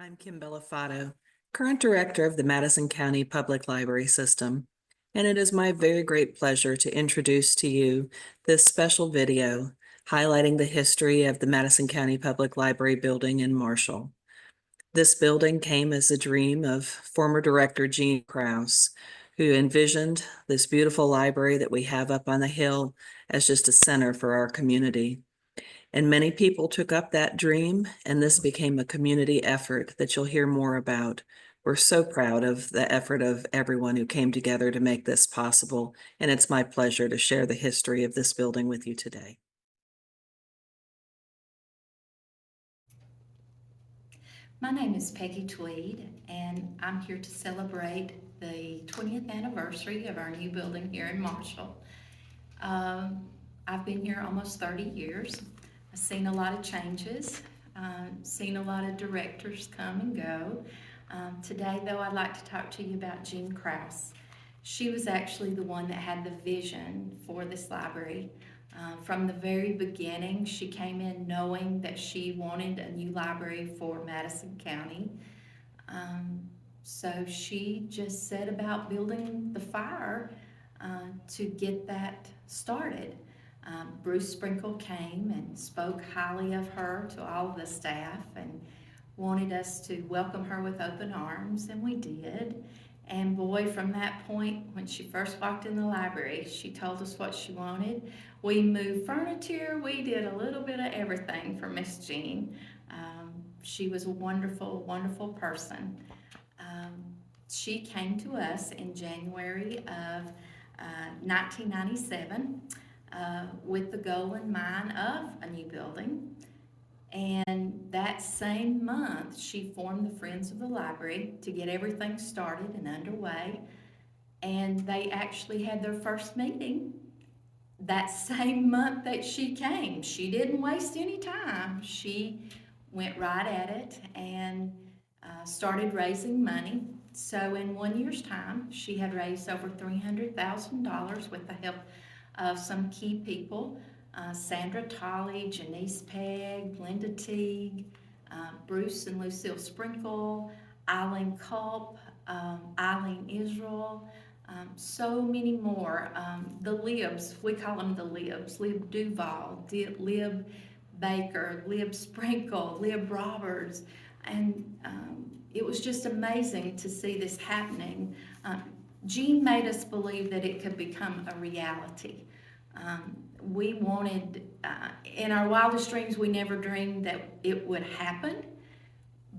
I'm Kim Bellafato, current director of the Madison County Public Library System, and it is my very great pleasure to introduce to you this special video highlighting the history of the Madison County Public Library building in Marshall. This building came as a dream of former director Gene Krause, who envisioned this beautiful library that we have up on the hill as just a center for our community. And many people took up that dream, and this became a community effort that you'll hear more about. We're so proud of the effort of everyone who came together to make this possible, and it's my pleasure to share the history of this building with you today. My name is Peggy Tweed, and I'm here to celebrate the 20th anniversary of our new building here in Marshall. I've been here almost 30 years. I've seen a lot of changes, seen a lot of directors come and go. Today, though, I'd like to talk to you about Jean Krause. She was actually the one that had the vision for this library. From the very beginning, she came in knowing that she wanted a new library for Madison County. So she just set about building the fire to get that started. Bruce Sprinkle came and spoke highly of her to all of the staff and wanted us to welcome her with open arms, and we did. And boy, from that point, when she first walked in the library, she told us what she wanted. We moved furniture, we did a little bit of everything for Miss Jean. She was a wonderful, wonderful person. She came to us in January of 1997 with the goal in mind of a new building. And that same month, she formed the Friends of the Library to get everything started and underway. And they actually had their first meeting that same month that she came. She didn't waste any time. She went right at it and started raising money. So in 1 year's time, she had raised over $300,000 with the help of some key people. Sandra Tolley, Janice Pegg, Linda Teague, Bruce and Lucille Sprinkle, Eileen Culp, Eileen Israel, so many more. The Libs, we call them the Libs, Lib Duval, Lib Baker, Lib Sprinkle, Lib Roberts, and it was just amazing to see this happening. Jean made us believe that it could become a reality. We wanted, in our wildest dreams, we never dreamed that it would happen,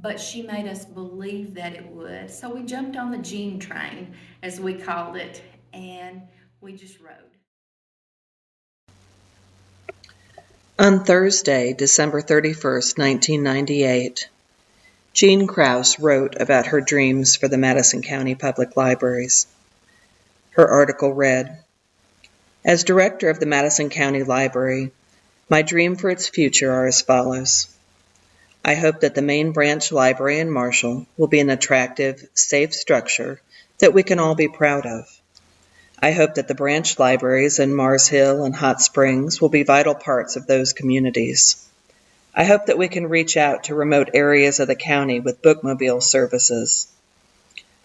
but she made us believe that it would. So we jumped on the Jean train, as we called it, and we just rode. On Thursday, December 31st, 1998, Jean Krause wrote about her dreams for the Madison County Public Libraries. Her article read, "As director of the Madison County Library, my dream for its future are as follows. I hope that the main branch library in Marshall will be an attractive, safe structure that we can all be proud of. I hope that the branch libraries in Mars Hill and Hot Springs will be vital parts of those communities. I hope that we can reach out to remote areas of the county with bookmobile services.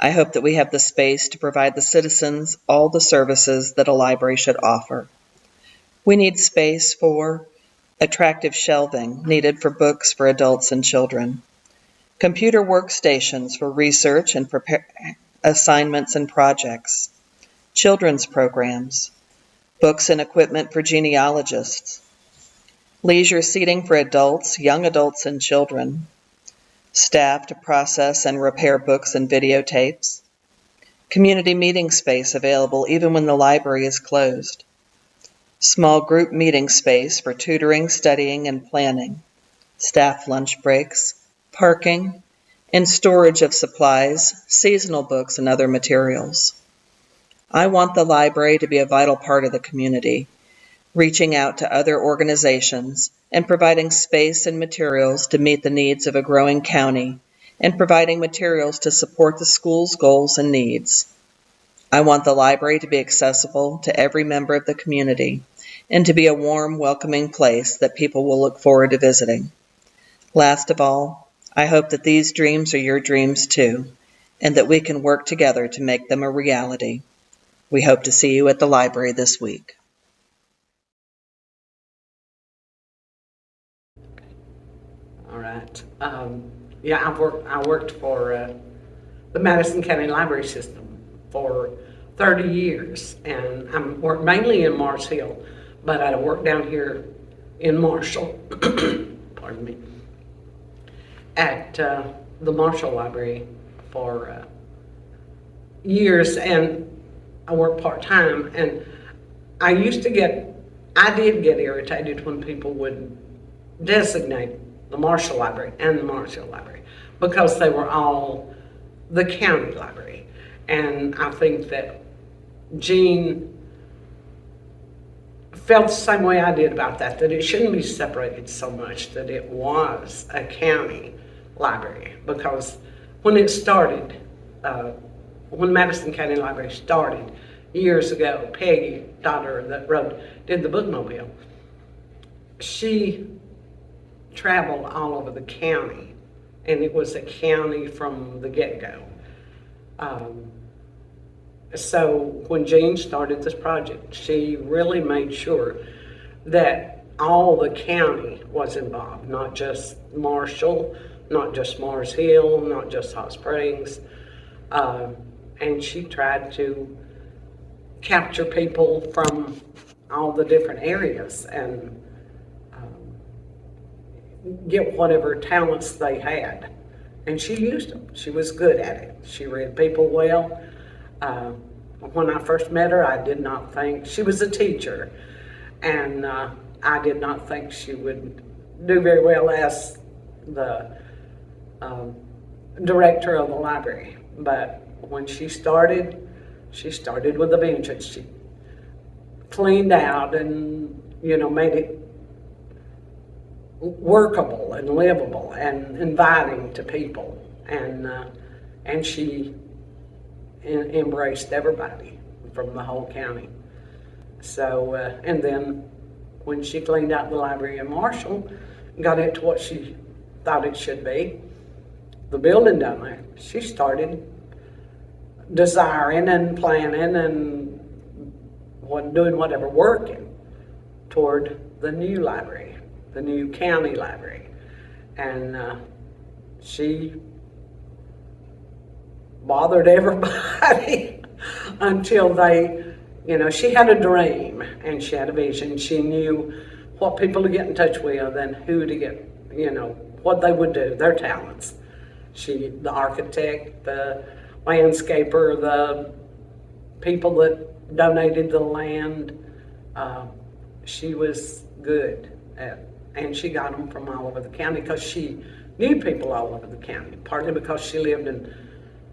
I hope that we have the space to provide the citizens all the services that a library should offer. We need space for attractive shelving needed for books for adults and children, computer workstations for research and assignments and projects, children's programs, books and equipment for genealogists, leisure seating for adults, young adults, and children, staff to process and repair books and videotapes, community meeting space available even when the library is closed, small group meeting space for tutoring, studying, and planning, staff lunch breaks, parking, and storage of supplies, seasonal books, and other materials. I want the library to be a vital part of the community, reaching out to other organizations and providing space and materials to meet the needs of a growing county and providing materials to support the school's goals and needs. I want the library to be accessible to every member of the community and to be a warm, welcoming place that people will look forward to visiting. Last of all, I hope that these dreams are your dreams too, and that we can work together to make them a reality. We hope to see you at the library this week. All right. Yeah, I worked for the Madison County Library System for 30 years, and I worked mainly in Mars Hill, but I worked down here in Marshall, pardon me, at the Marshall Library for years, and I worked part-time, and I did get irritated when people would designate the Marshall Library and the Mars Hill Library because they were all the county library. And I think that Jean felt the same way I did about that it shouldn't be separated so much, that it was a county library. Because when it started, when Madison County Library started years ago, Peggy, daughter that did the bookmobile, she traveled all over the county, and it was a county from the get-go. So when Jean started this project, she really made sure that all the county was involved, not just Marshall, not just Mars Hill, not just Hot Springs. And she tried to capture people from all the different areas and get whatever talents they had. And she used them. She was good at it. She read people well. When I first met her, I did not think, she was a teacher, and I did not think she would do very well as the director of the library. But when she started with a vengeance. She cleaned out and, made it workable and livable and inviting to people, and she embraced everybody from the whole county. So and then when she cleaned out the library in Marshall, got it to what she thought it should be, the building down there, she started desiring and planning and doing whatever, working toward the new library, the new county library. And she bothered everybody until they, she had a dream and she had a vision. She knew what people to get in touch with and who to get, what they would do, their talents. The architect, the landscaper, the people that donated the land, she was good at, and she got them from all over the county because she knew people all over the county, partly because she lived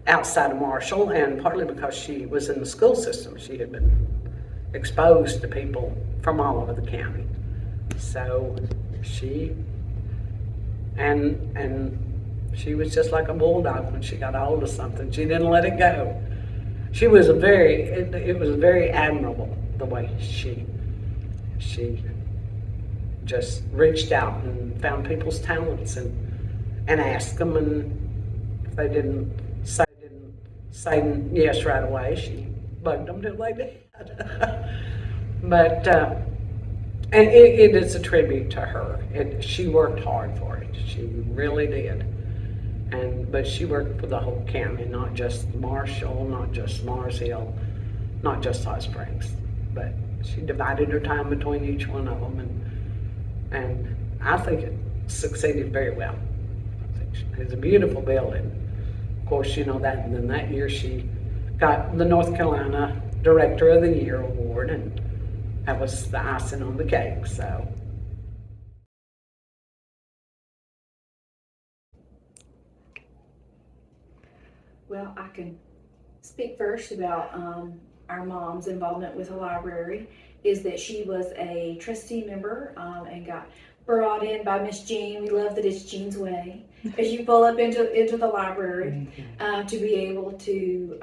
outside of Marshall and partly because she was in the school system. She had been exposed to people from all over the county. So she was just like a bulldog when she got a hold of something. She didn't let it go. She was it was very admirable the way she just reached out and found people's talents and asked them, and if they didn't say yes right away, she bugged them till they did. But and it is a tribute to her. She worked hard for it. She really did. But she worked for the whole county, not just Marshall, not just Mars Hill, not just Hot Springs. But she divided her time between each one of them, and I think it succeeded very well. It's a beautiful building. Of course, that. And then that year she got the North Carolina Director of the Year award, and that was the icing on the cake. So. Well, I can speak first about our mom's involvement with the library. Is that she was a trustee member and got brought in by Miss Jean. We love that it's Jean's way as you pull up into the library to be able to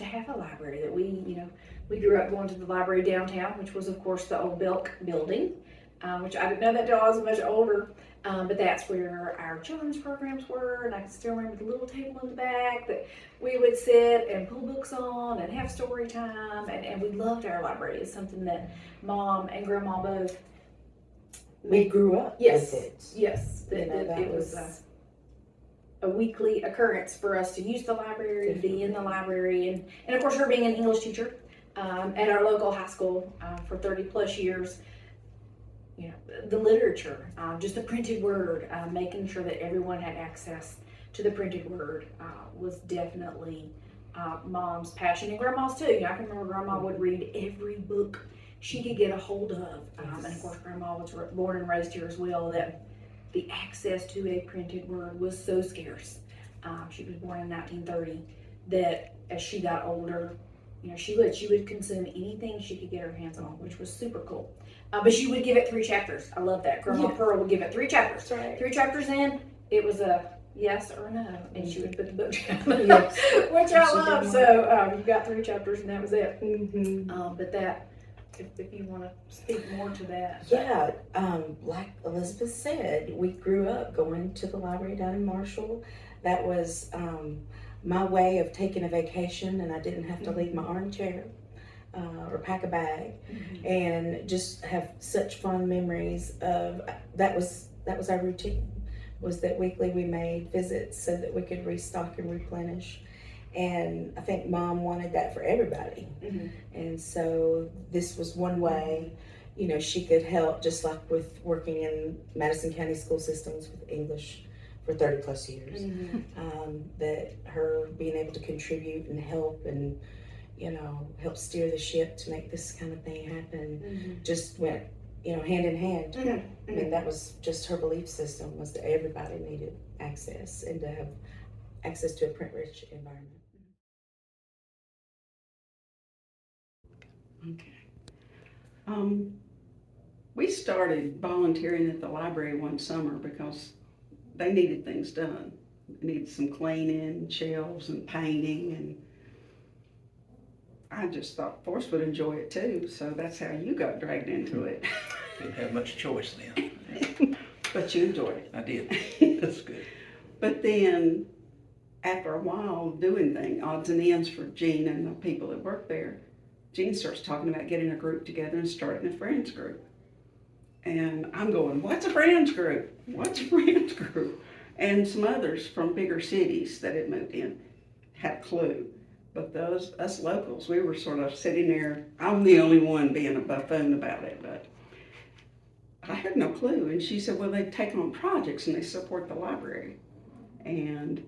have a library that we grew up going to the library downtown, which was of course the old Belk building. which I didn't know that till I was much older. But that's where our children's programs were, and I can still remember the little table in the back that we would sit and pull books on and have story time, and we loved our library. It's something that Mom and Grandma both. We grew up Yes, with it. yes, You know, that it was a weekly occurrence for us to use the library, to be in the library, and of course her being an English teacher at our local high school for 30 plus years. You know, the literature, just the printed word, making sure that everyone had access to the printed word was definitely Mom's passion, and Grandma's too. You know, I can remember Grandma would read every book she could get a hold of, and of course Grandma was born and raised here as well. That the access to a printed word was so scarce. She was born in 1930. That as she got older, you know, she would consume anything she could get her hands on, which was super cool. But she would give it 3 chapters. I love that. Grandma Pearl would give it 3 chapters. That's right. 3 chapters in, it was a yes or no, and she would put the book down, Yes. which I She love. did. So you got 3 chapters, and that was it. Mm-hmm. But that, if you want to speak more to that. Yeah, like Elizabeth said, we grew up going to the library down in Marshall. That was my way of taking a vacation, and I didn't have to leave my armchair or pack a bag, and just have such fond memories of that. Was our routine, was that weekly we made visits so that we could restock and replenish. And I think Mom wanted that for everybody. And so this was one way, you know, she could help, just like with working in Madison County school systems with English for 30 plus years. That her being able to contribute and help and, you know, help steer the ship to make this kind of thing happen just went, you know, hand in hand. I mean, that was just her belief system, was that everybody needed access and to have access to a print-rich environment. Okay. We started volunteering at the library one summer because they needed things done. They needed some cleaning, shelves and painting, and I just thought Forrest would enjoy it too, so that's how you got dragged into it. Didn't have much choice then. But you enjoyed it. I did. That's good. But then, after a while doing things, odds and ends for Jean and the people that work there, Jean starts talking about getting a group together and starting a friends group. And I'm going, what's a friends group? What's a friends group? And some others from bigger cities that had moved in had a clue. But us locals, we were sort of sitting there. I'm the only one being a buffoon about it, but I had no clue. And she said, well, they take on projects and they support the library. And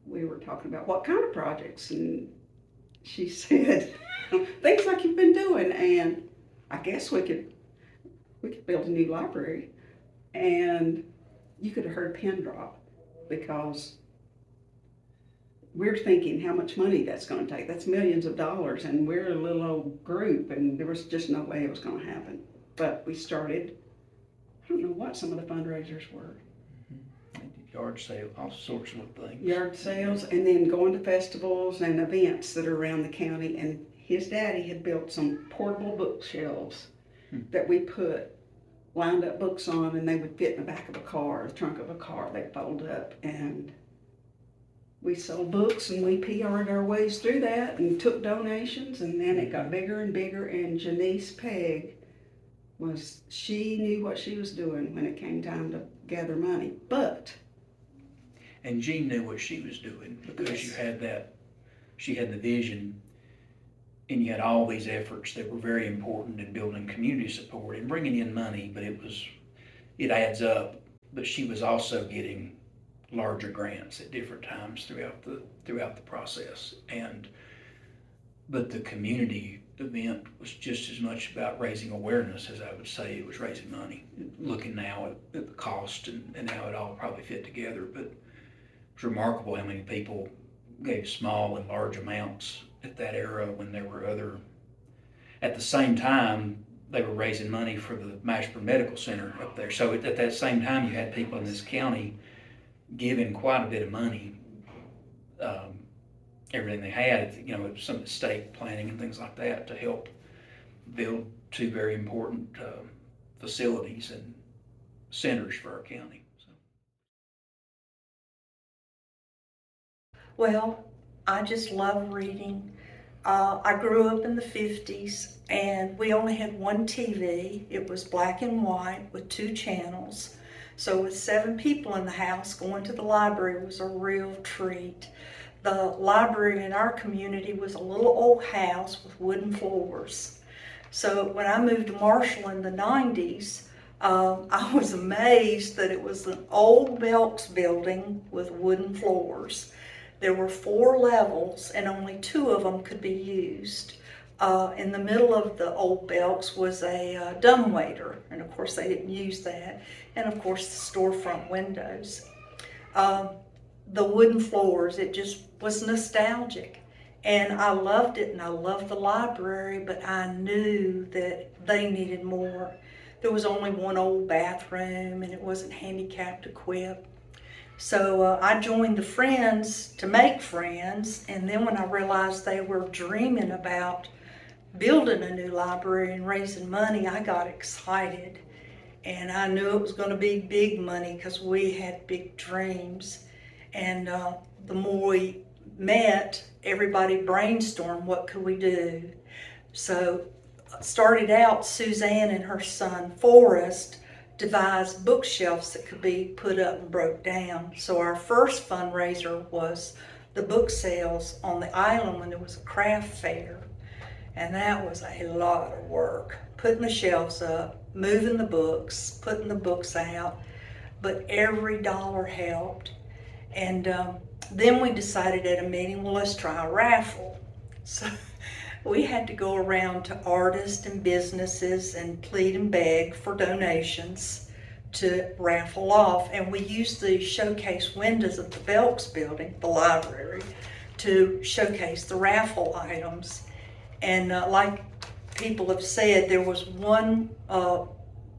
we were talking about what kind of projects, and she said, things like you've been doing, and I guess we could build a new library. And you could have heard a pin drop, because we're thinking how much money that's going to take. That's millions of dollars, and we're a little old group, and there was just no way it was going to happen. But we started, I don't know what some of the fundraisers were. Yard sale, all sorts of things. Yard sales, and then going to festivals and events that are around the county. And his daddy had built some portable bookshelves that we lined up books on, and they would fit in the back of a car, the trunk of a car. They'd fold up, and we sold books, and we PR'd our ways through that and took donations, and then it got bigger and bigger. And Janice Pegg she knew what she was doing when it came time to gather money. And Jean knew what she was doing, because Yes. she had the vision, and you had all these efforts that were very important in building community support and bringing in money, but it adds up. But she was also getting larger grants at different times throughout the process. But the community event was just as much about raising awareness as I would say it was raising money. Looking now at the cost and how it all probably fit together, but it's remarkable how many people gave small and large amounts at that era, when there were at the same time, they were raising money for the Mashburn Medical Center up there. So at that same time, you had people in this county giving quite a bit of money, everything they had, you know, some estate planning and things like that, to help build 2 very important facilities and centers for our county. So. Well, I just love reading. I grew up in the 50s and we only had one TV. It was black and white with 2 channels. So with 7 people in the house, going to the library was a real treat. The library in our community was a little old house with wooden floors. So when I moved to Marshall in the 90s, I was amazed that it was an old Belks building with wooden floors. There were 4 levels and only 2 of them could be used. In the middle of the old Belks was a dumbwaiter, and of course they didn't use that, and of course the storefront windows. The wooden floors, it just was nostalgic. And I loved it, and I loved the library, but I knew that they needed more. There was only one old bathroom, and it wasn't handicapped equipped. So I joined the Friends to make friends, and then when I realized they were dreaming about building a new library and raising money, I got excited. And I knew it was going to be big money because we had big dreams. And the more we met, everybody brainstormed what could we do. So started out, Suzanne and her son Forrest devised bookshelves that could be put up and broke down. So our first fundraiser was the book sales on the island when there was a craft fair. And that was a lot of work, putting the shelves up, moving the books, putting the books out, but every dollar helped. And then we decided at a meeting, well, let's try a raffle. So we had to go around to artists and businesses and plead and beg for donations to raffle off. And we used the showcase windows of the Belks building, the library, to showcase the raffle items. And like people have said, there was one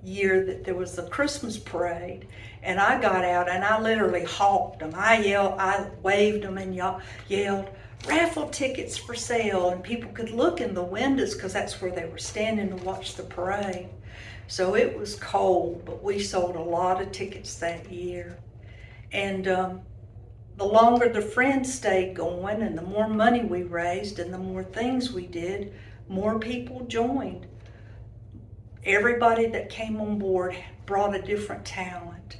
year that there was a Christmas parade, and I got out and I literally hawked them. I waved them and yelled, raffle tickets for sale, and people could look in the windows because that's where they were standing to watch the parade. So it was cold, but we sold a lot of tickets that year. And the longer the Friends stayed going and the more money we raised and the more things we did, more people joined. Everybody that came on board brought a different talent.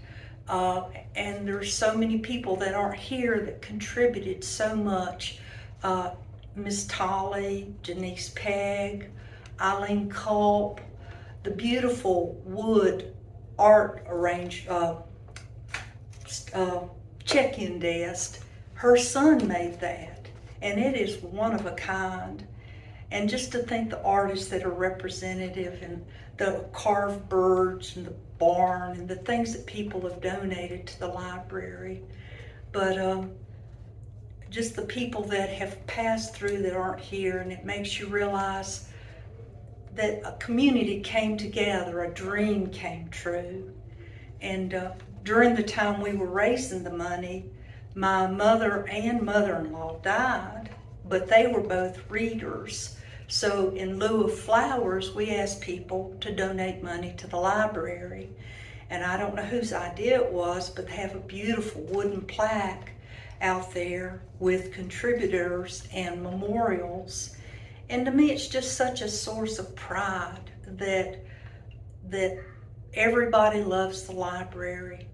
And there's so many people that aren't here that contributed so much. Miss Tolly, Janice Pegg, Eileen Culp, the beautiful wood art check-in desk. Her son made that, and it is one of a kind. And just to think the artists that are representative and the carved birds and the barn and the things that people have donated to the library. But just the people that have passed through that aren't here, and it makes you realize that a community came together, a dream came true. And during the time we were raising the money, my mother and mother-in-law died, but they were both readers. So in lieu of flowers, we asked people to donate money to the library. And I don't know whose idea it was, but they have a beautiful wooden plaque out there with contributors and memorials. And to me, it's just such a source of pride that everybody loves the library.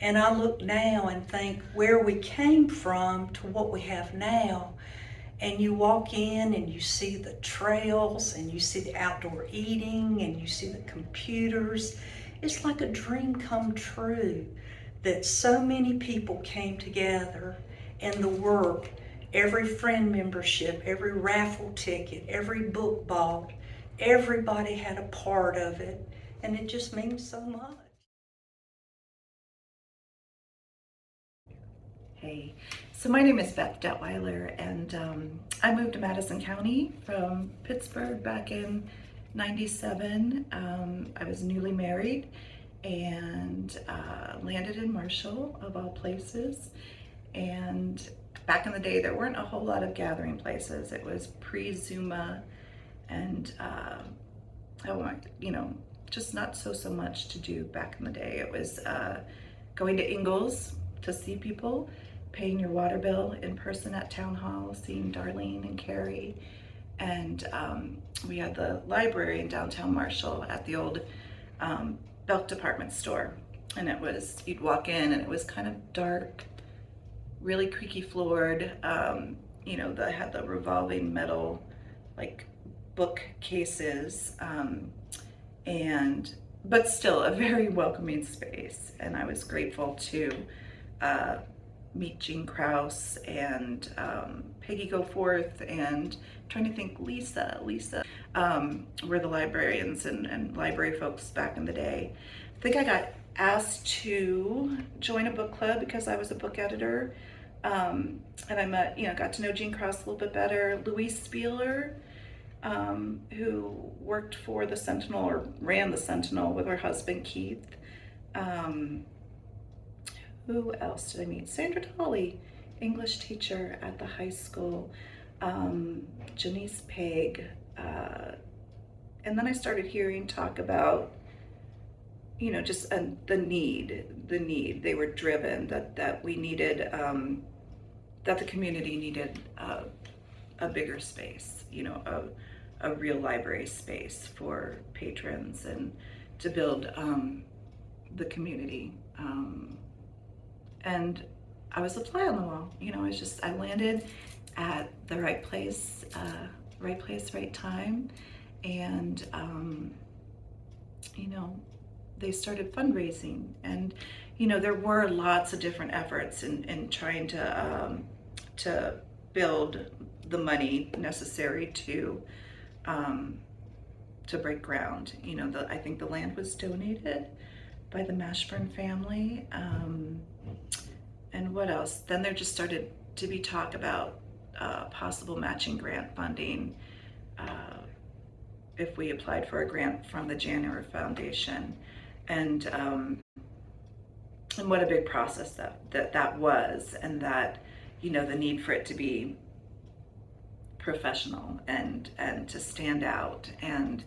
And I look now and think where we came from to what we have now. And you walk in and you see the trails and you see the outdoor eating and you see the computers. It's like a dream come true that so many people came together, and the work, every friend membership, every raffle ticket, every book bought, everybody had a part of it, and it just means so much. Hey, so my name is Beth Detweiler, and I moved to Madison County from Pittsburgh back in '97. I was newly married and landed in Marshall, of all places. And back in the day, there weren't a whole lot of gathering places. It was pre-Zuma, and just not so much to do back in the day. It was going to Ingalls to see people, paying your water bill in person at town hall, seeing Darlene and Carrie. And we had the library in downtown Marshall at the old Belk department store. And it was, you'd walk in and it was kind of dark, really creaky floored. You know, they had the revolving metal, like, bookcases, but still a very welcoming space. And I was grateful to meet Jean Krause and Peggy Goforth, and I'm trying to think, Lisa were the librarians and library folks back in the day. I think I got asked to join a book club because I was a book editor. And I met, got to know Jean Krause a little bit better. Louise Spieler, who worked for the Sentinel, or ran the Sentinel with her husband Keith. Who else did I meet? Sandra Tolley, English teacher at the high school. Janice Pegg. And then I started hearing talk about, just the need. They were driven that we needed, that the community needed a bigger space, a real library space for patrons, and to build the community. And I was a fly on the wall. I landed at the right place, right time. And, they started fundraising, and, there were lots of different efforts in trying to build the money necessary to break ground. I think the land was donated by the Mashburn family. And what else? Then there just started to be talk about possible matching grant funding if we applied for a grant from the January Foundation. And what a big process that was, and that, the need for it to be professional and to stand out. And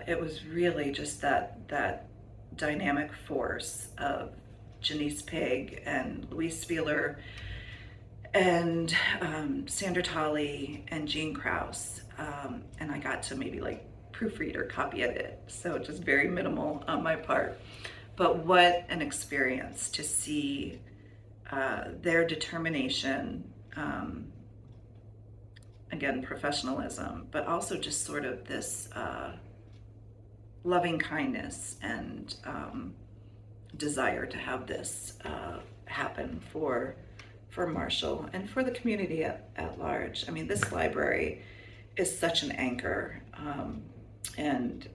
it was really just that dynamic force of Janice Pegg and Louise Spieler and Sandra Tolley and Jean Krause. And I got to maybe proofread or copy edit, so just very minimal on my part. But what an experience to see their determination, again, professionalism, but also just sort of this loving kindness and desire to have this happen for Marshall and for the community at large. I mean, this library is such an anchor, and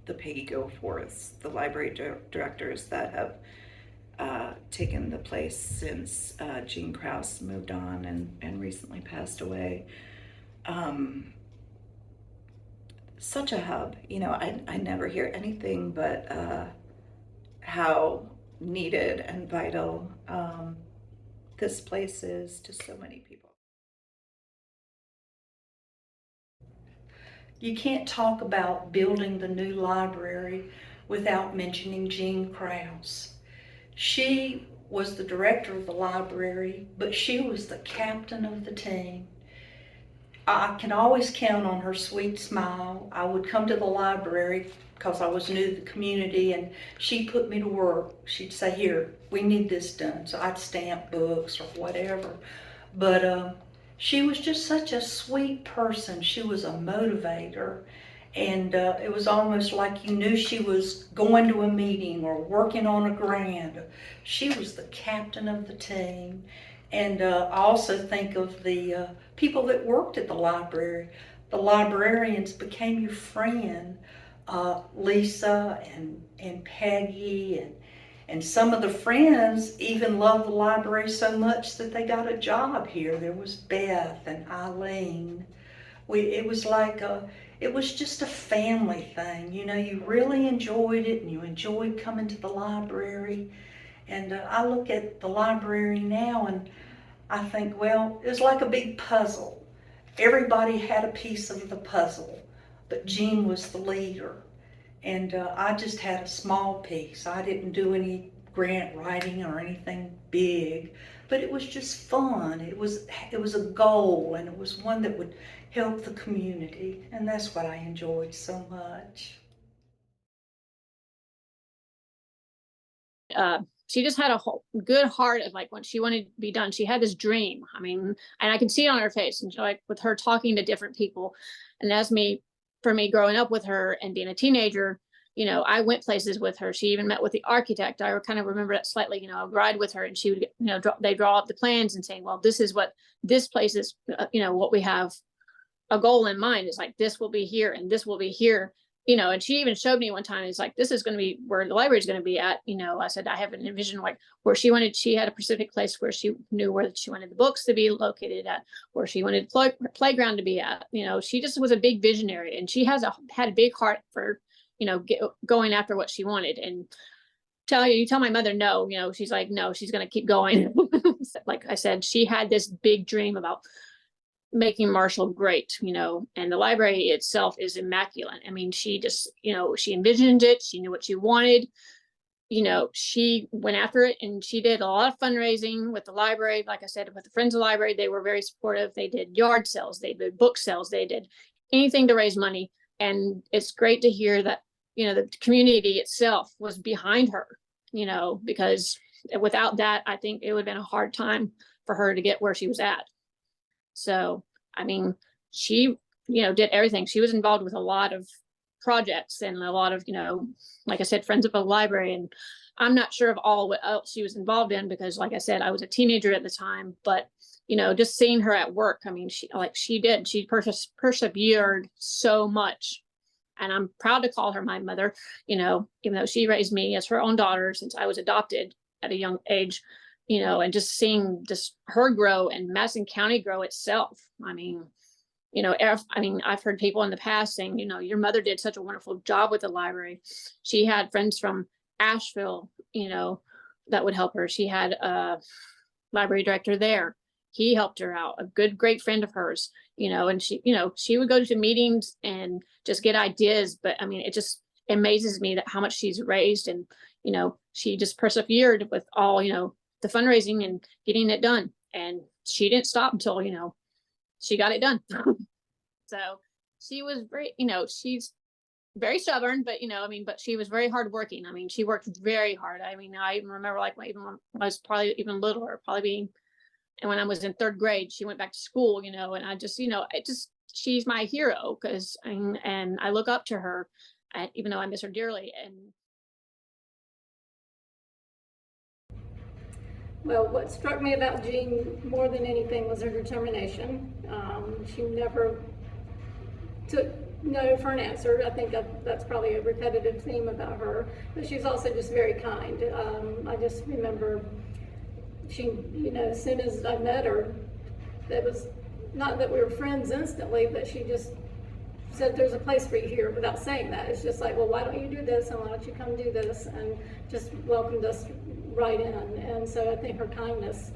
the Peggy Goforths, the library directors that have taken the place since Jean Krause moved on and recently passed away. Such a hub. I never hear anything but how needed and vital this place is to so many people. You can't talk about building the new library without mentioning Jean Krause. She was the director of the library, but she was the captain of the team. I can always count on her sweet smile. I would come to the library because I was new to the community, and she put me to work. She'd say, "Here, we need this done." So I'd stamp books or whatever. But she was just such a sweet person. She was a motivator. And it was almost like you knew she was going to a meeting or working on a grant. She was the captain of the team. And I also think of the people that worked at the library. The librarians became your friend. Lisa and Peggy and some of the friends even loved the library so much that they got a job here. There was Beth and Eileen. It was just a family thing. You really enjoyed it, and you enjoyed coming to the library. And I look at the library now and I think, well, it was like a big puzzle. Everybody had a piece of the puzzle, but Jean was the leader. And I just had a small piece. I didn't do any grant writing or anything big, but it was just fun. It was a goal, and it was one that would help the community, and that's what I enjoyed so much. She just had a whole good heart of like what she wanted to be done. She had this dream. I mean, and I could see it on her face, and like with her talking to different people. And for me growing up with her and being a teenager, I went places with her. She even met with the architect. I kind of remember that slightly. I would ride with her, and she would, they draw up the plans and saying, well, this is what this place is, what we have a goal in mind is like, this will be here and this will be here. And she even showed me one time, it's like, this is going to be where the library is going to be at. I said, I have an envision like where she had a specific place where she knew where she wanted the books to be located at, where she wanted playground to be at. She just was a big visionary, and she had a big heart for, going after what she wanted. And you tell my mother no, she's like, no, she's going to keep going. Like I said, she had this big dream about making Marshall great, and the library itself is immaculate. I mean, she just, she envisioned it. She knew what she wanted. She went after it, and she did a lot of fundraising with the library. Like I said, with the Friends of the Library, they were very supportive. They did yard sales, they did book sales, they did anything to raise money. And it's great to hear that, the community itself was behind her, because without that, I think it would have been a hard time for her to get where she was at. So, I mean, she, did everything. She was involved with a lot of projects and a lot of, like I said, Friends of the Library. And I'm not sure of all what else she was involved in because, like I said, I was a teenager at the time. But, just seeing her at work, I mean, she persevered so much. And I'm proud to call her my mother, even though she raised me as her own daughter since I was adopted at a young age. And just seeing just her grow and Madison County grow itself. I mean, I've heard people in the past saying, your mother did such a wonderful job with the library. She had friends from Asheville, that would help her. She had a library director there. He helped her out, great friend of hers, and she would go to meetings and just get ideas. But I mean, it just amazes me that how much she's raised, and, she just persevered with all, the fundraising and getting it done. And she didn't stop until, she got it done. So she was very, she's very stubborn, but, but she was very hardworking. I mean, she worked very hard. I mean, I even remember even when I was probably even littler, and when I was in third grade, she went back to school, and I just, she's my hero because, and I look up to her, even though I miss her dearly. And well, what struck me about Jean more than anything was her determination. She never took no for an answer. I think that's probably a repetitive theme about her, but she's also just very kind. I just remember she, as soon as I met her, it was not that we were friends instantly, but she just said, there's a place for you here without saying that. It's just like, well, why don't you do this, and why don't you come do this, and just welcomed us right in. And so I think her kindness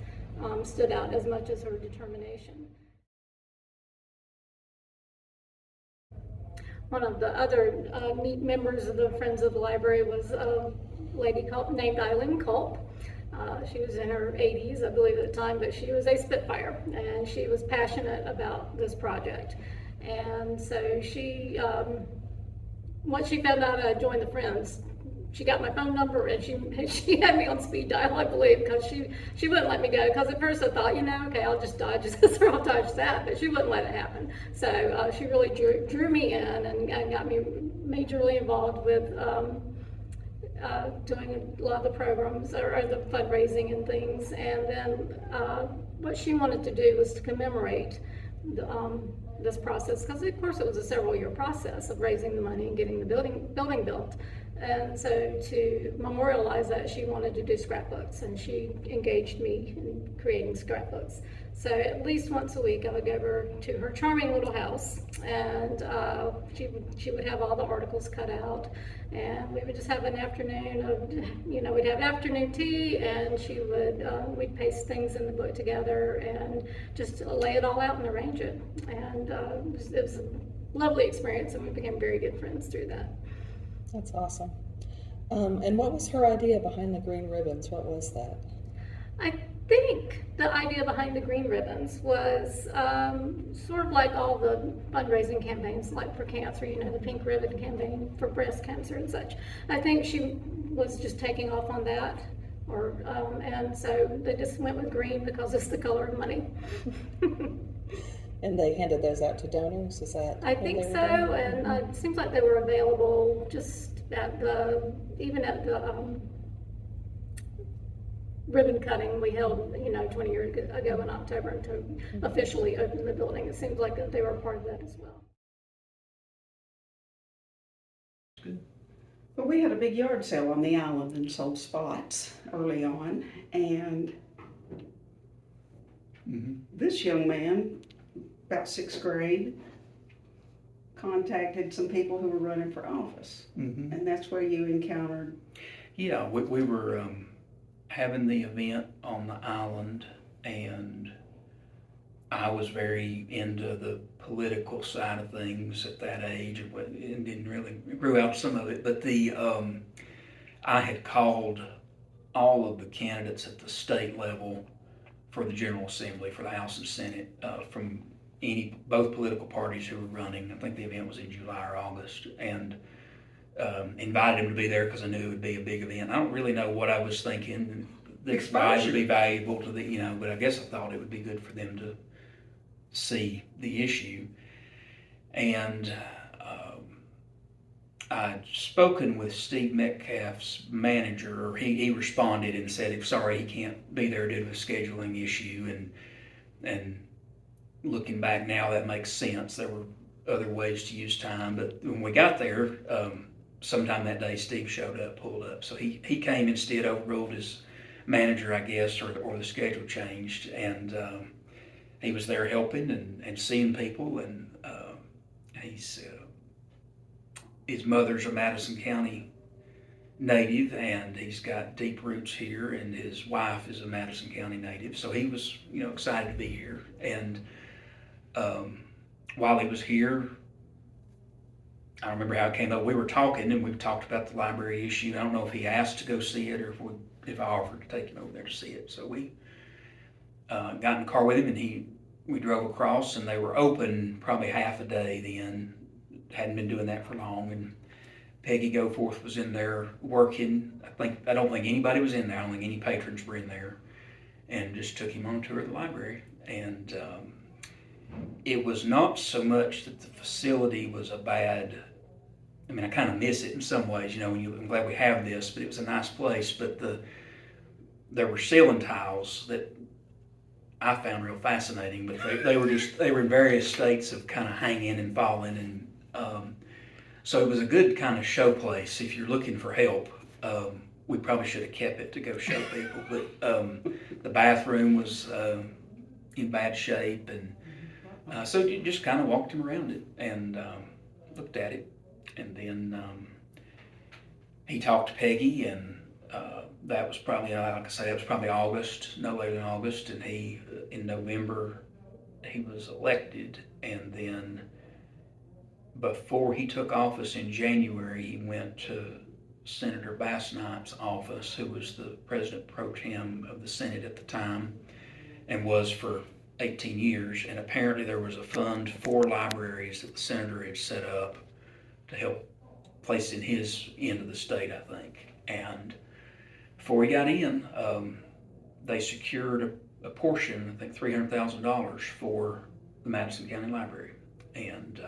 stood out as much as her determination. One of the other neat members of the Friends of the Library was a lady named Eileen Culp. She was in her 80s, I believe, at the time, but she was a Spitfire, and she was passionate about this project. And so she, once she found out I joined the Friends, she got my phone number, and she had me on speed dial, I believe, because she wouldn't let me go. Because at first I thought, okay, I'll just dodge this or I'll dodge that, but she wouldn't let it happen. So she really drew me in and got me majorly involved with doing a lot of the programs or the fundraising and things. And then what she wanted to do was to commemorate this process, because of course it was a several-year process of raising the money and getting the building built. And so to memorialize that, she wanted to do scrapbooks, and she engaged me in creating scrapbooks. So at least once a week I would go over to her charming little house, and she would have all the articles cut out, and we would just have an afternoon of, we'd have afternoon tea, and she would, we'd paste things in the book together and just lay it all out and arrange it. And it was a lovely experience, and we became very good friends through that. That's awesome. And what was her idea behind the green ribbons? What was that? I think the idea behind the green ribbons was sort of like all the fundraising campaigns, like for cancer, you know, the pink ribbon campaign for breast cancer and such. I think she was just taking off on that, and so they just went with green because it's the color of money. And they handed those out to donors? Is that? I think so, and it seems like they were available just even at the ribbon cutting we held, 20 years ago in October, and to officially open the building. It seems like they were a part of that as well. Good. Well, we had a big yard sale on the island and sold spots early on, and this young man, about sixth grade, contacted some people who were running for office, and that's where you encountered. Yeah, we were having the event on the island, and I was very into the political side of things at that age, and didn't really grew out some of it. But I had called all of the candidates at the state level for the General Assembly, for the House and Senate, from both political parties who were running. I think the event was in July or August, and invited them to be there because I knew it would be a big event. I don't really know what I was thinking. The exposure would be valuable to but I guess I thought it would be good for them to see the issue. And I'd spoken with Steve Metcalf's manager. He responded and said, sorry, he can't be there due to a scheduling issue. And looking back now, that makes sense. There were other ways to use time. But when we got there, sometime that day, Steve pulled up. So he came instead, overruled his manager, I guess, or the schedule changed. And he was there helping and seeing people. And his mother's a Madison County native, and he's got deep roots here, and his wife is a Madison County native. So he was, excited to be here. And while he was here, I remember how it came up. We were talking, and we talked about the library issue. I don't know if he asked to go see it or if I offered to take him over there to see it. So we got in the car with him, and we drove across, and they were open probably half a day then. Hadn't been doing that for long, and Peggy Goforth was in there working. I don't think anybody was in there. I don't think any patrons were in there, and just took him on a tour of the library. And it was not so much that the facility was a bad. I mean, I kind of miss it in some ways. I'm glad we have this, but it was a nice place. But there were ceiling tiles that I found real fascinating, but they were in various states of kind of hanging and falling, and so it was a good kind of show place if you're looking for help. We probably should have kept it to go show people, but the bathroom was in bad shape, and so you just kind of walked him around it and looked at it, and then he talked to Peggy, and that was probably, like I say, that was probably August, no later than August, and in November, he was elected, and then before he took office in January, he went to Senator Bass Knight's office, who was the president pro tem of the Senate at the time, and was for 18 years, and apparently there was a fund for libraries that the senator had set up to help place in his end of the state, I think. And before he got in, they secured a portion, I think $300,000 for the Madison County Library. And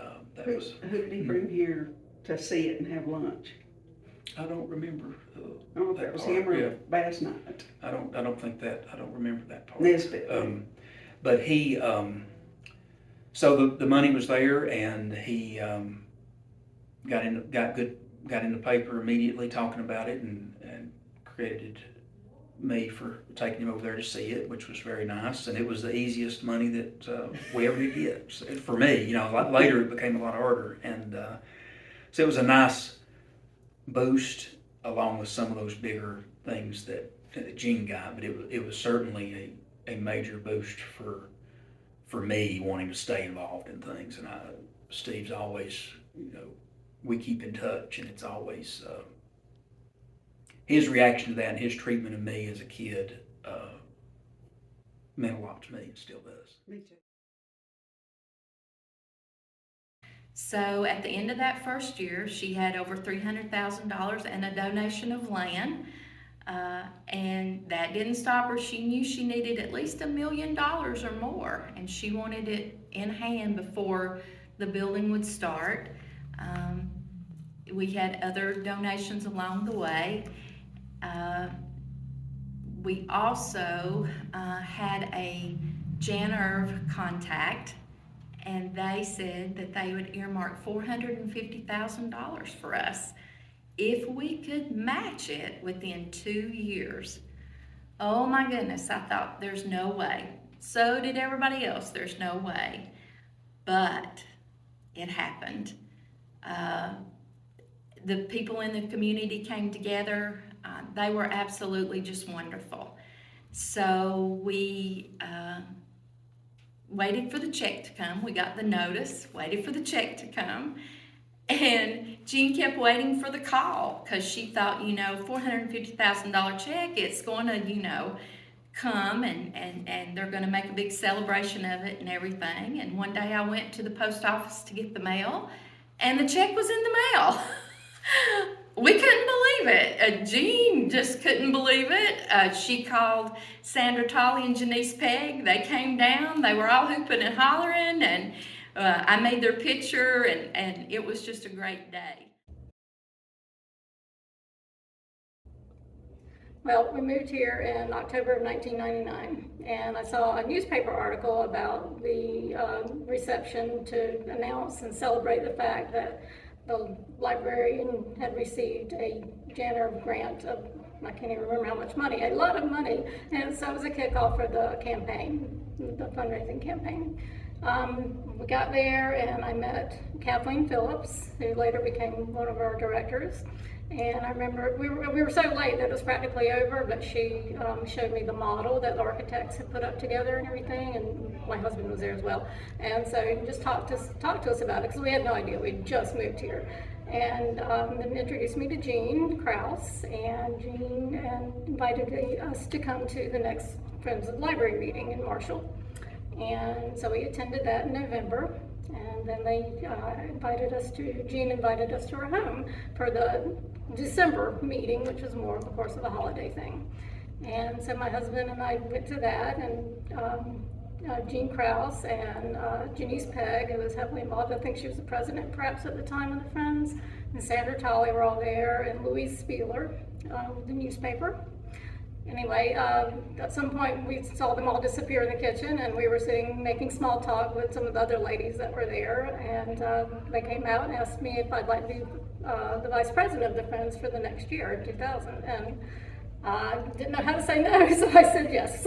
Who did he bring here to see it and have lunch? I don't remember. I don't know if that was him or Bass Knight. I don't remember that part. Nesbitt. But he, so the money was there, and he got in the paper immediately talking about it, and credited me for taking him over there to see it, which was very nice. And it was the easiest money that we ever did get for me. Later it became a lot harder, and so it was a nice boost along with some of those bigger things that Gene got. But it was certainly a major boost for me wanting to stay involved in things. And Steve's always we keep in touch, and it's always, his reaction to that and his treatment of me as a kid meant a lot to me, and still does. Me too. So at the end of that first year, she had over $300,000 and a donation of land. And that didn't stop her. She knew she needed at least $1 million or more, and she wanted it in hand before the building would start. We had other donations along the way. We also had a JANRV contact, and they said that they would earmark $450,000 for us if we could match it within 2 years. Oh my goodness, I thought there's no way. So did everybody else, there's no way. But it happened. The people in the community came together. They were absolutely just wonderful. So we waited for the check to come. We got the notice, waited for the check to come. And Jean kept waiting for the call because she thought, $450,000 check, it's going to, come and they're going to make a big celebration of it and everything. And one day I went to the post office to get the mail, and the check was in the mail. We couldn't believe it. Jean just couldn't believe it. She called Sandra Tolley and Janice Pegg. They came down. They were all hooping and hollering, and I made their picture, and it was just a great day. Well, we moved here in October of 1999, and I saw a newspaper article about the reception to announce and celebrate the fact that the librarian had received a JANRV grant of, I can't even remember how much money, a lot of money, and so it was a kickoff for the campaign, the fundraising campaign. We got there, and I met Kathleen Phillips, who later became one of our directors. And I remember we were so late that it was practically over, but she showed me the model that the architects had put up together and everything, and my husband was there as well. And so he just talked to us about it, because we had no idea. We'd just moved here. And then introduced me to Jean Krause, and Jean invited us to come to the next Friends of the Library meeting in Marshall. And so we attended that in November. And then Jean invited us to her home for the December meeting, which was more, of course, of a holiday thing. And so my husband and I went to that, and Jean Krause and Janice Pegg, who was heavily involved, I think she was the president perhaps at the time of the Friends, and Sandra Tolley were all there, and Louise Spieler, the newspaper. Anyway, at some point we saw them all disappear in the kitchen, and we were sitting making small talk with some of the other ladies that were there, and they came out and asked me if I'd like to be the vice president of the Friends for the next year, in 2000, and I didn't know how to say no, so I said yes.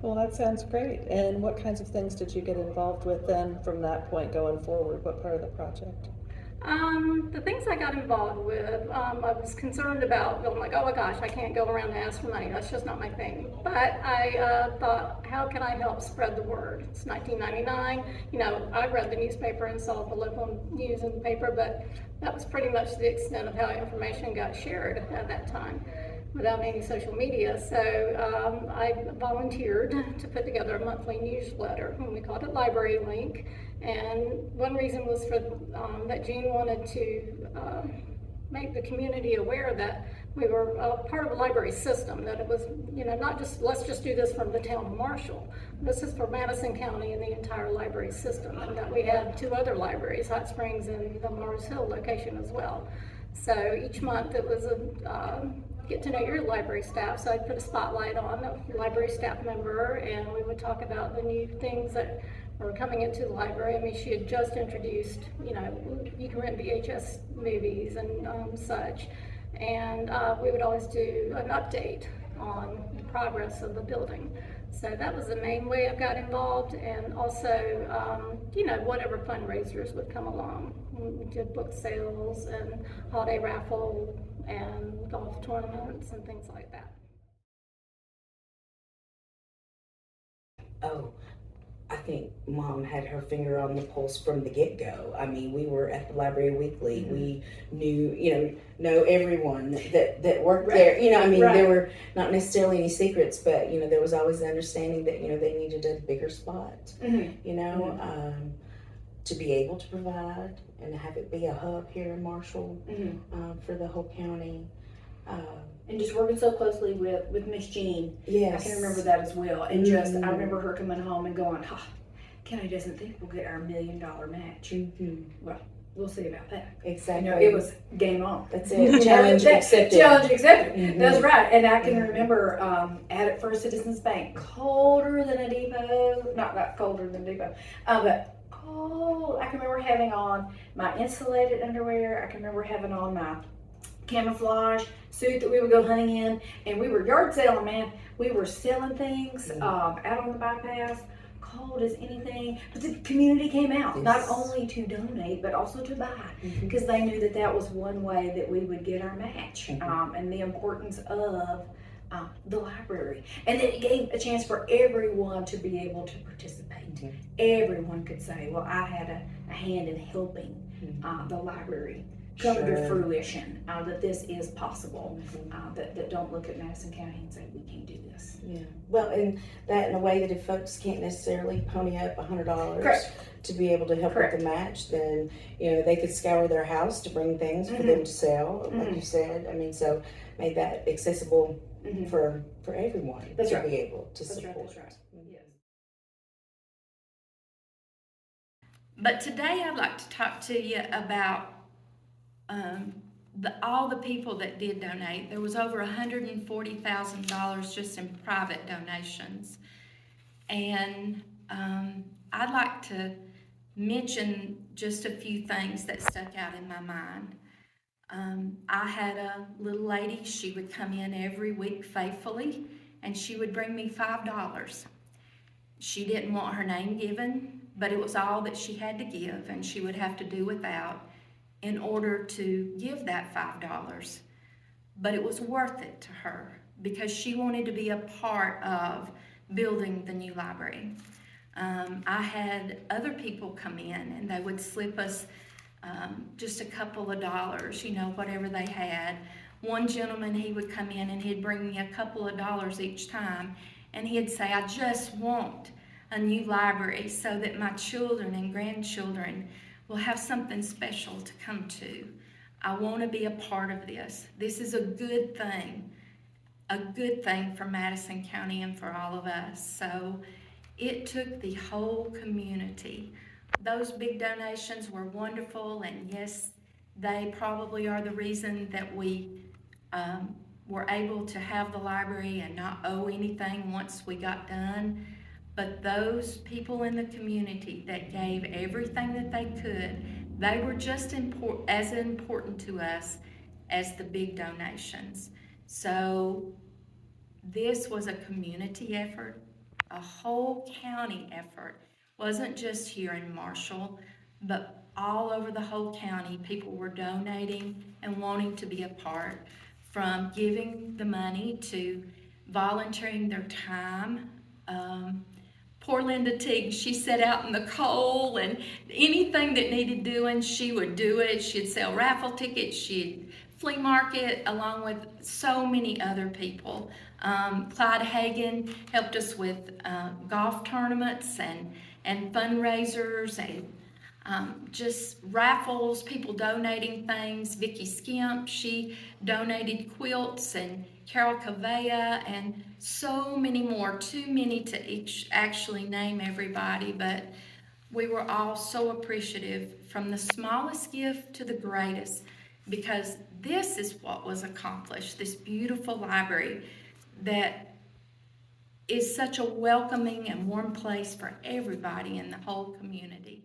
Well, that sounds great. And what kinds of things did you get involved with then from that point going forward? What part of the project? The things I got involved with, I was concerned about, I'm like, oh my gosh, I can't go around and ask for money. That's just not my thing. But I thought, how can I help spread the word? It's 1999. I read the newspaper and saw the local news in the paper, but that was pretty much the extent of how information got shared at that time, without any social media. So I volunteered to put together a monthly newsletter, and we called it Library Link. And one reason was for that Jean wanted to make the community aware that we were part of a library system, that it was, not just, let's just do this from the town of Marshall. This is for Madison County and the entire library system, and that we had 2 other libraries, Hot Springs and the Mars Hill location as well. So each month it was a get to know your library staff. So I'd put a spotlight on a library staff member, and we would talk about the new things that were coming into the library. I mean, she had just introduced, you can rent VHS movies and such. And we would always do an update on the progress of the building. So that was the main way I got involved, and also, whatever fundraisers would come along. We did book sales and holiday raffle and golf tournaments and things like that. Oh, I think Mom had her finger on the pulse from the get-go. I mean, we were at the library weekly. We knew, know everyone that worked there. I mean, there were not necessarily any secrets, but, there was always the understanding that, they needed a bigger spot, to be able to provide and have it be a hub here in Marshall for the whole county. And just working so closely with Miss Jean. Yes. I can remember that as well. And just, I remember her coming home and going, Kenny doesn't think we'll get our $1 million match. Well, we'll see about that. Exactly. It was game on. That's it. Challenge accepted. Challenge accepted. That's right. And I can remember at First Citizens Bank, colder than a depot. Not colder than a depot, but cold. I can remember having on my insulated underwear. I can remember having on my camouflage suit that we would go hunting in, and we were yard selling, man. We were selling things out on the bypass, cold as anything. But the community came out, not only to donate, but also to buy, because they knew that was one way that we would get our match, and the importance of the library. And then it gave a chance for everyone to be able to participate. Everyone could say, well, I had a hand in helping the library come to fruition, that this is possible, that don't look at Madison County and say, we can't do this. Yeah. Well, and that in a way that if folks can't necessarily pony up $100 to be able to help with the match, then, they could scour their house to bring things for them to sell, like you said. I mean, so made that accessible for everyone to be able to support. That's right. Yes. But today I'd like to talk to you about all the people that did donate. There was over $140,000 just in private donations. And I'd like to mention just a few things that stuck out in my mind. I had a little lady, she would come in every week faithfully, and she would bring me $5. She didn't want her name given, but it was all that she had to give, and she would have to do without in order to give that $5. But it was worth it to her because she wanted to be a part of building the new library. I had other people come in and they would slip us just a couple of dollars, whatever they had. One gentleman, he would come in and he'd bring me a couple of dollars each time, and he'd say, I just want a new library so that my children and grandchildren will have something special to come to. I want to be a part of this. This is a good thing for Madison County and for all of us. So it took the whole community. Those big donations were wonderful, and yes, they probably are the reason that we were able to have the library and not owe anything once we got done. But those people in the community that gave everything that they could, they were just as important to us as the big donations. So this was a community effort, a whole county effort. It wasn't just here in Marshall, but all over the whole county, people were donating and wanting to be a part, from giving the money to volunteering their time. Poor Linda Teague, she sat out in the cold, and anything that needed doing, she would do it. She'd sell raffle tickets, she'd flea market, along with so many other people. Clyde Hagan helped us with golf tournaments and fundraisers and just raffles, people donating things. Vicki Skimp, she donated quilts, and Carol Cavea, and so many more, too many to actually name everybody, but we were all so appreciative, from the smallest gift to the greatest, because this is what was accomplished, this beautiful library that is such a welcoming and warm place for everybody in the whole community.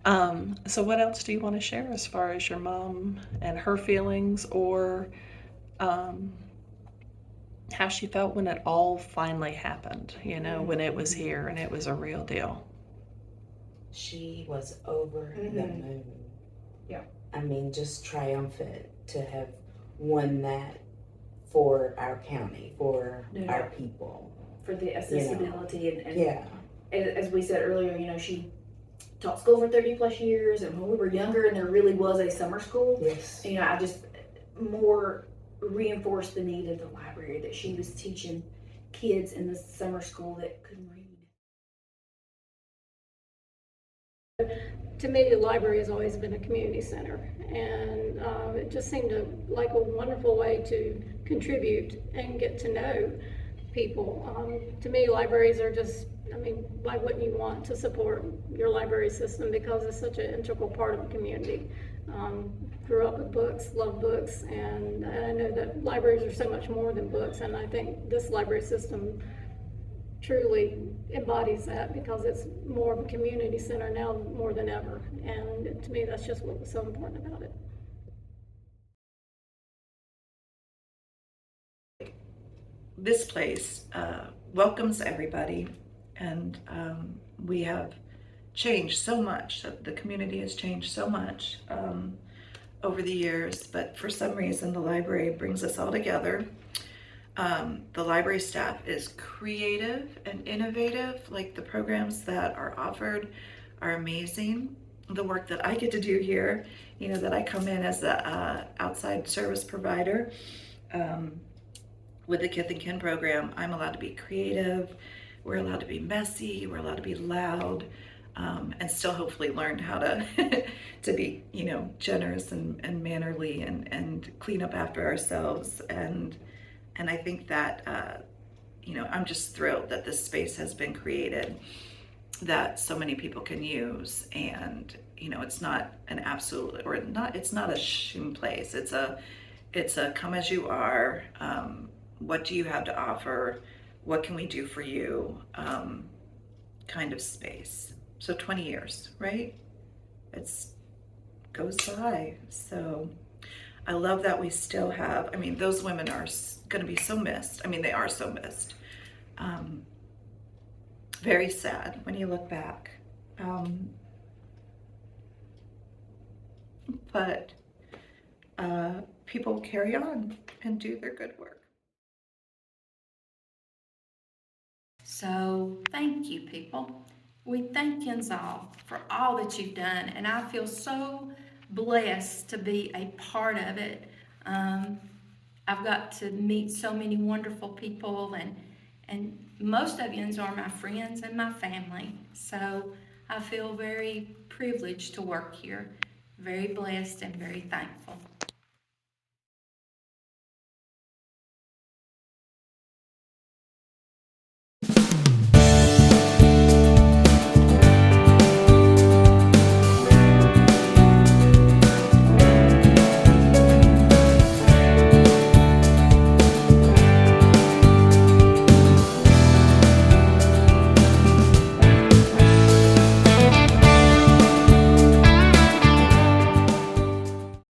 So what else do you want to share as far as your mom and her feelings, or how she felt when it all finally happened, when it was here and it was a real deal? She was over the moon. Yeah. I mean, just triumphant to have won that for our county, for our people. For the accessibility and Yeah. as we said earlier, she taught school for 30 plus years, and when we were younger and there really was a summer school, Yes. I just more reinforced the need of the library, that she was teaching kids in the summer school that couldn't read. To me, the library has always been a community center, and it just seemed like a wonderful way to contribute and get to know people. To me, libraries are just, why wouldn't you want to support your library system, because it's such an integral part of the community. Grew up with books, love books, and I know that libraries are so much more than books, and I think this library system truly embodies that, because it's more of a community center now more than ever, and to me that's just what was so important about it. This place welcomes everybody, and we have changed so much. The community has changed so much over the years, but for some reason the library brings us all together. The library staff is creative and innovative. Like, the programs that are offered are amazing. The work that I get to do here, that I come in as a outside service provider with the Kith and Kin program, I'm allowed to be creative. We're allowed to be messy. We're allowed to be loud, and still hopefully learn how to to be, generous and mannerly and clean up after ourselves. And I think that, I'm just thrilled that this space has been created that so many people can use. And, it's not an absolute, or not, it's not a shame place. It's a come as you are. What do you have to offer? What can we do for you? Kind of space. So 20 years, right? It's goes by. So I love that we still have, those women are going to be so missed. They are so missed. Very sad when you look back. But people carry on and do their good work. So thank you, people. We thank Kenzal for all that you've done, and I feel so blessed to be a part of it. I've got to meet so many wonderful people, and most of you are my friends and my family. So I feel very privileged to work here, very blessed and very thankful.